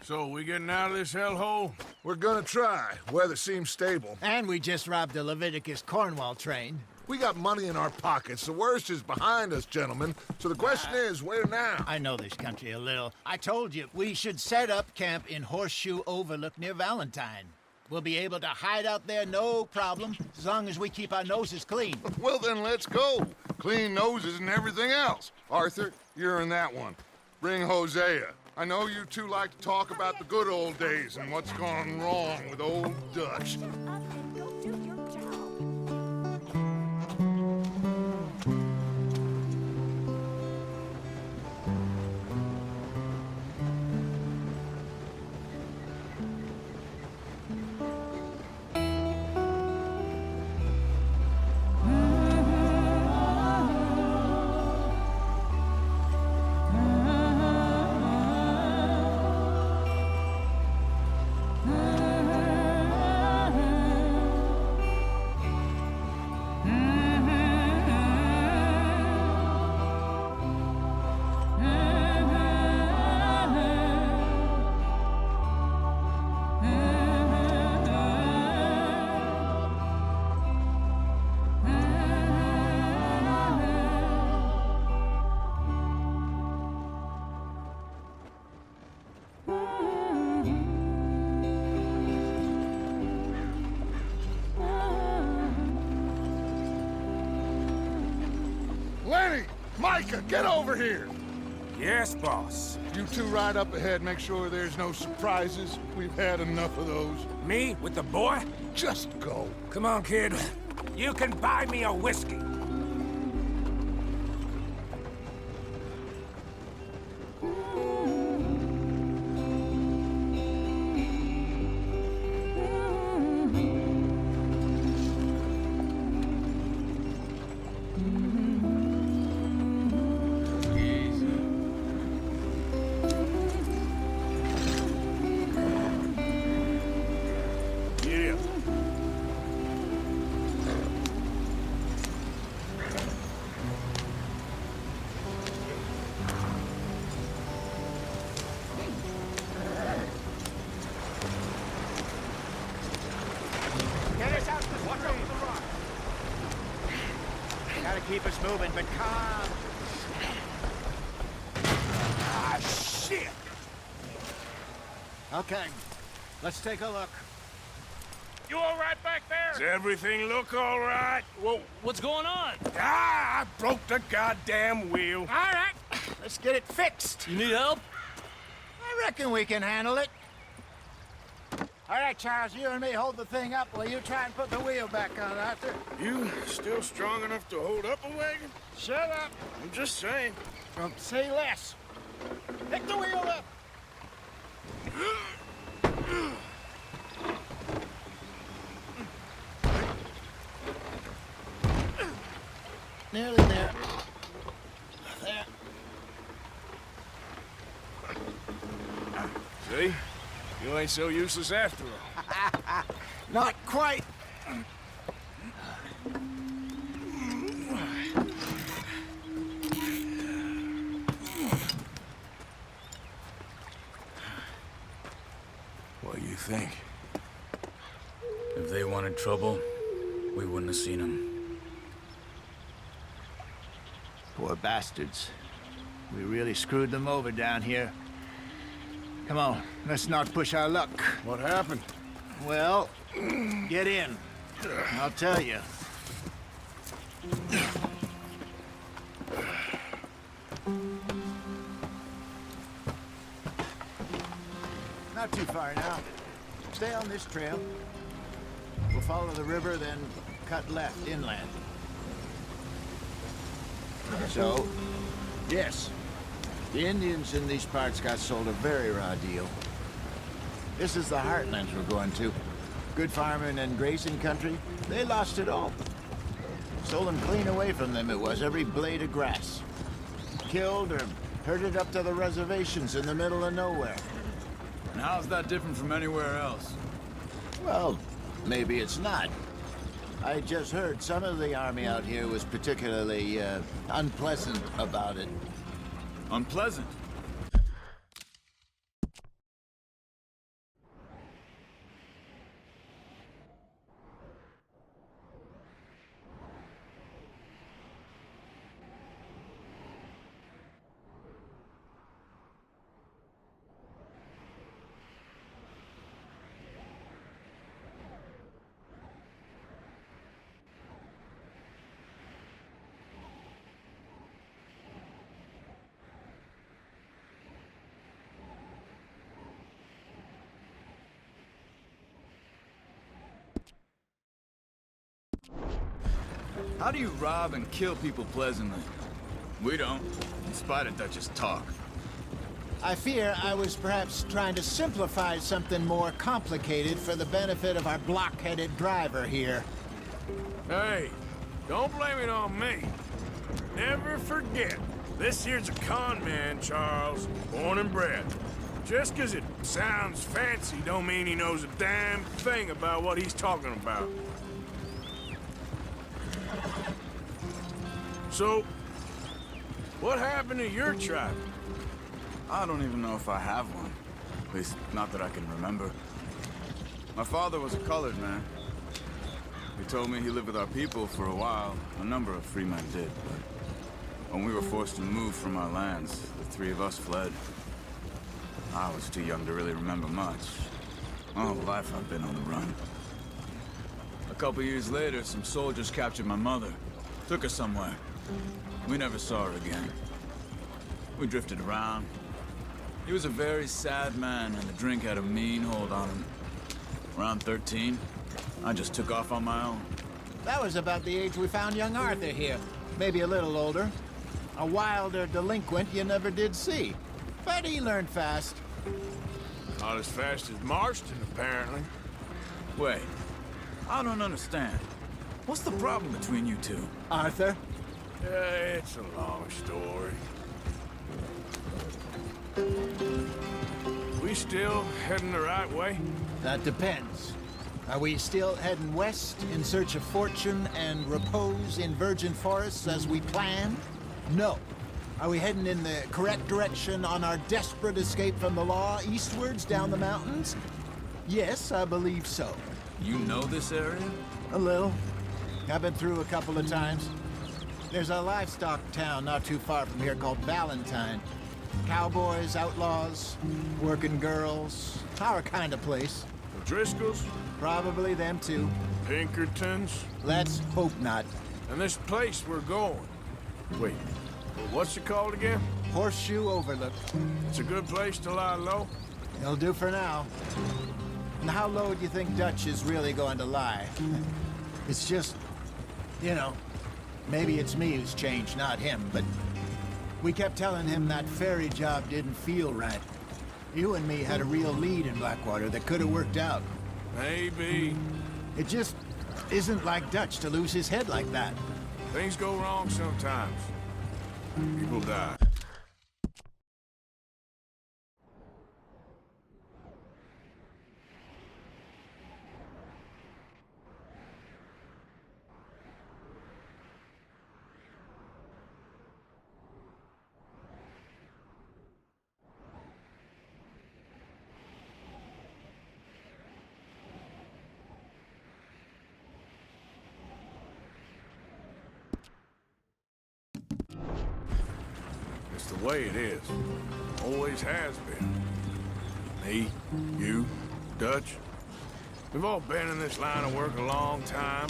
So, we getting out of this hellhole? We're gonna try. Weather seems stable. And we just robbed a Leviticus Cornwall train. We got money in our pockets. The worst is behind us, gentlemen. So the question is, where now? I know this country a little. I told you, we should set up camp in Horseshoe Overlook near Valentine. We'll be able to hide out there, no problem, as long as we keep our noses clean. Well, then let's go. Clean noses and everything else. Arthur, you're in that one. Bring Hosea. I know you two like to talk about the good old days and what's gone wrong with old Dutch. Lenny! Micah, get over here! Yes, boss. You two ride up ahead, make sure there's no surprises. We've had enough of those. Me with the boy? Just go. Come on, kid. You can buy me a whiskey. Gotta keep us moving, but calm. Ah, shit! Okay, let's take a look. You all right back there? Does everything look all right? Well, what's going on? Ah, I broke the goddamn wheel. All right, let's get it fixed. You need help? I reckon we can handle it. All right, Charles, you and me hold the thing up while you try and put the wheel back on, Arthur. You still strong enough to hold up a wagon? Shut up. I'm just saying. Say less. Pick the wheel up. Nearly there. There. See? You ain't so useless after all. Not quite. What do you think? If they wanted trouble, we wouldn't have seen them. Poor bastards. We really screwed them over down here. Come on, let's not push our luck. What happened? Well, get in. I'll tell you. Not too far now. Stay on this trail. We'll follow the river, then cut left inland. So, yes, the Indians in these parts got sold a very raw deal. This is the heartlands we're going to. Good farming and grazing country, they lost it all. Stolen clean away from them it was, every blade of grass. Killed or herded up to the reservations in the middle of nowhere. And how's that different from anywhere else? Well, maybe it's not. I just heard some of the army out here was particularly, unpleasant about it. Unpleasant? How do you rob and kill people pleasantly? We don't, in spite of Dutch's talk. I fear I was perhaps trying to simplify something more complicated for the benefit of our block-headed driver here. Hey, don't blame it on me. Never forget, this here's a con man, Charles, born and bred. Just 'cause it sounds fancy don't mean he knows a damn thing about what he's talking about. So, what happened to your tribe? I don't even know if I have one. At least, not that I can remember. My father was a colored man. He told me he lived with our people for a while. A number of free men did, but when we were forced to move from our lands, the three of us fled. I was too young to really remember much. My whole life I've been on the run. A couple years later, some soldiers captured my mother. Took her somewhere. We never saw her again. We drifted around. He was a very sad man, and the drink had a mean hold on him. Around 13, I just took off on my own. That was about the age we found young Arthur here. Maybe a little older. A wilder delinquent you never did see. But he learned fast. Not as fast as Marston, apparently. Wait, I don't understand. What's the problem between you two? Arthur? It's a long story. We still heading the right way? That depends. Are we still heading west in search of fortune and repose in virgin forests as we planned? No. Are we heading in the correct direction on our desperate escape from the law eastwards down the mountains? Yes, I believe so. You know this area? A little. I've been through a couple of times. There's a livestock town not too far from here called Valentine. Cowboys, outlaws, working girls, our kind of place. The Driscolls? Probably them too. Pinkertons? Let's hope not. And this place we're going. Wait, what's it called again? Horseshoe Overlook. It's a good place to lie low? It'll do for now. And how low do you think Dutch is really going to lie? It's just, you know, maybe it's me who's changed, not him, but we kept telling him that ferry job didn't feel right. You and me had a real lead in Blackwater that could have worked out. Maybe. It just isn't like Dutch to lose his head like that. Things go wrong sometimes. People die. It's the way it is. Always has been. Me, you, Dutch. We've all been in this line of work a long time.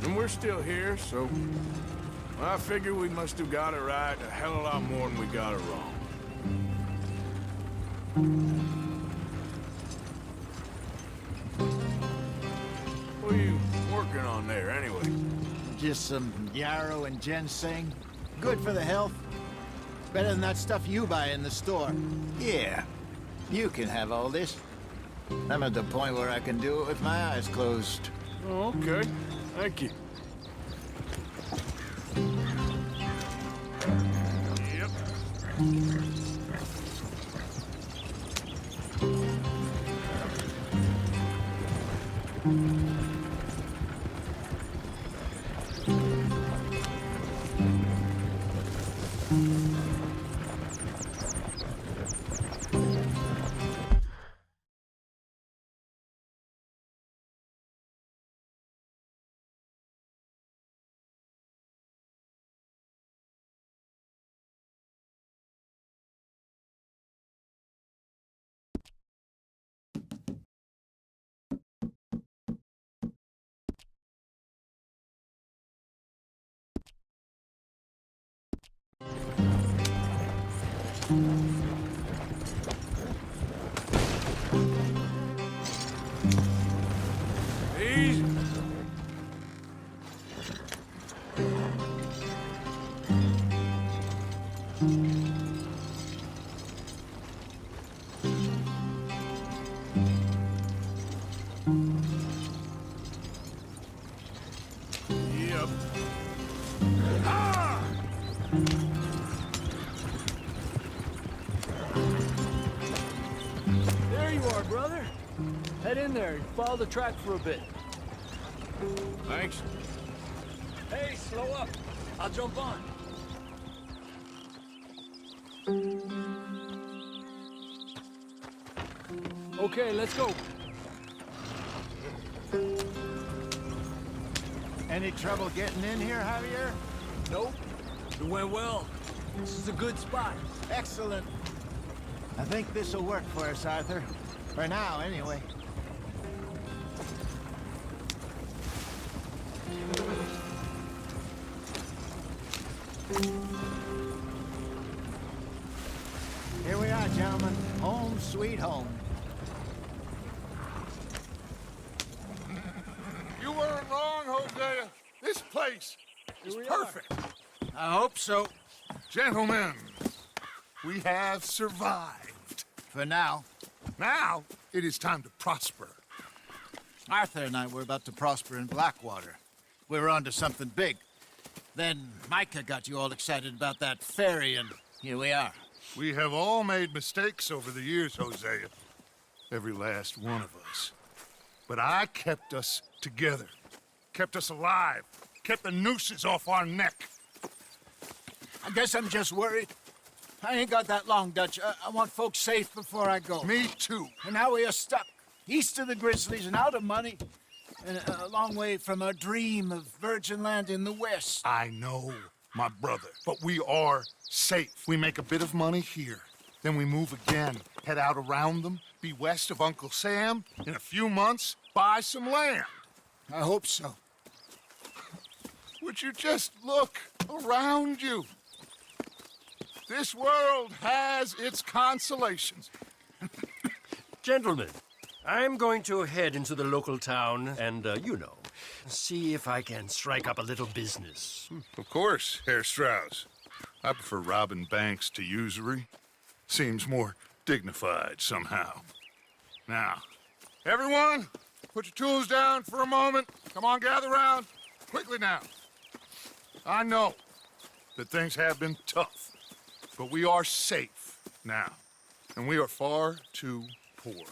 And we're still here, so... I figure we must have got it right a hell of a lot more than we got it wrong. What are you working on there, anyway? Just some yarrow and ginseng. Good for the health. Better than that stuff you buy in the store. Yeah, you can have all this. I'm at the point where I can do it with my eyes closed. Oh, okay. Thank you. Yep. Easy. Yep. There you are, brother. Head in there and follow the track for a bit. Thanks. Hey, slow up. I'll jump on. Okay, let's go. Any trouble getting in here, Javier? Nope. It went well. This is a good spot. Excellent. I think this'll work for us, Arthur. For now, anyway. Here we are, gentlemen. Home sweet home. You weren't wrong, Hosea. This place is perfect. I hope so. Gentlemen, we have survived. For now. Now, it is time to prosper. Arthur and I were about to prosper in Blackwater. We were onto something big. Then Micah got you all excited about that ferry, and here we are. We have all made mistakes over the years, Hosea. Every last one of us. But I kept us together. Kept us alive. Kept the nooses off our neck. I guess I'm just worried. I ain't got that long, Dutch. I want folks safe before I go. Me too. And now we are stuck, east of the Grizzlies and out of money, and a long way from our dream of virgin land in the west. I know, my brother, but we are safe. We make a bit of money here. Then we move again, head out around them, be west of Uncle Sam. In a few months, buy some land. I hope so. Would you just look around you? This world has its consolations. Gentlemen, I'm going to head into the local town and, see if I can strike up a little business. Of course, Herr Strauss. I prefer robbing banks to usury. Seems more dignified somehow. Now, everyone, put your tools down for a moment. Come on, gather round. Quickly now. I know that things have been tough, but we are safe now, and we are far too poor.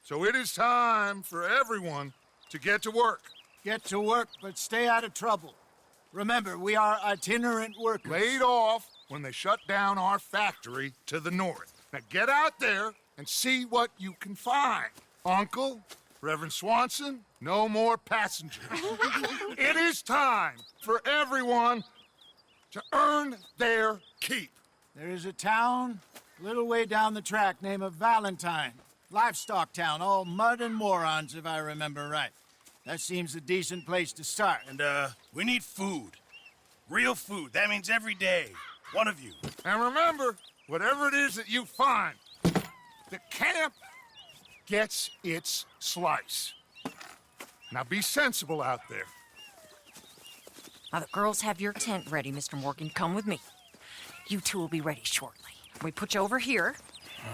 So it is time for everyone to get to work. Get to work, but stay out of trouble. Remember, we are itinerant workers. Laid off when they shut down our factory to the north. Now get out there and see what you can find. Uncle, Reverend Swanson, no more passengers. It is time for everyone to earn their keep. There is a town a little way down the track named Valentine. Livestock town, all mud and morons, if I remember right. That seems a decent place to start. And, we need food. Real food. That means every day. One of you. And remember, whatever it is that you find, the camp gets its slice. Now be sensible out there. Now, the girls have your tent ready, Mr. Morgan. Come with me. You two will be ready shortly. We put you over here.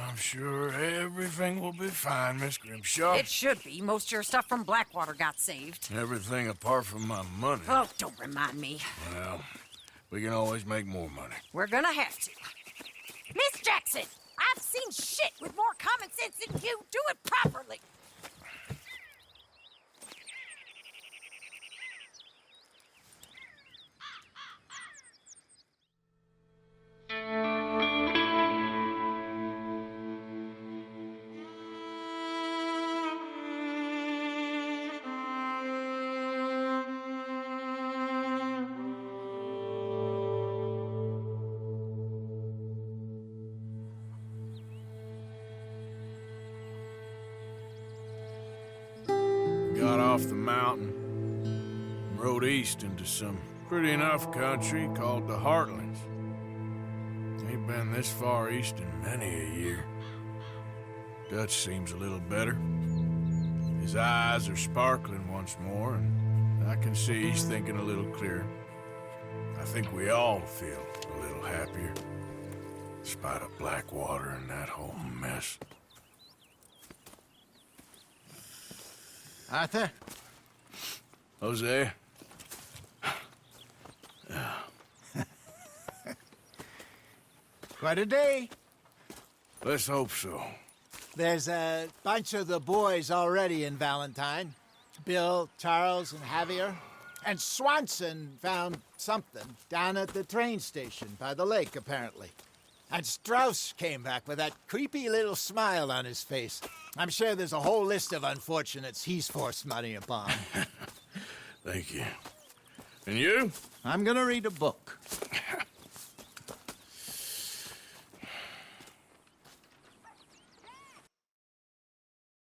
I'm sure everything will be fine, Miss Grimshaw. It should be. Most of your stuff from Blackwater got saved. Everything apart from my money. Oh, don't remind me. Well, we can always make more money. We're gonna have to. Miss Jackson, I've seen shit with more common sense than you. Do it properly. Got off the mountain, rode east into some pretty enough country called the Heartlands. Ain't been this far east in many a year. Dutch seems a little better. His eyes are sparkling once more, and I can see he's thinking a little clearer. I think we all feel a little happier. Spite of Blackwater and that whole mess. Arthur? Jose? Quite a day. Let's hope so. There's a bunch of the boys already in Valentine. Bill, Charles, and Javier. And Swanson found something down at the train station by the lake, apparently. And Strauss came back with that creepy little smile on his face. I'm sure there's a whole list of unfortunates he's forced money upon. Thank you. And you? I'm gonna read a book.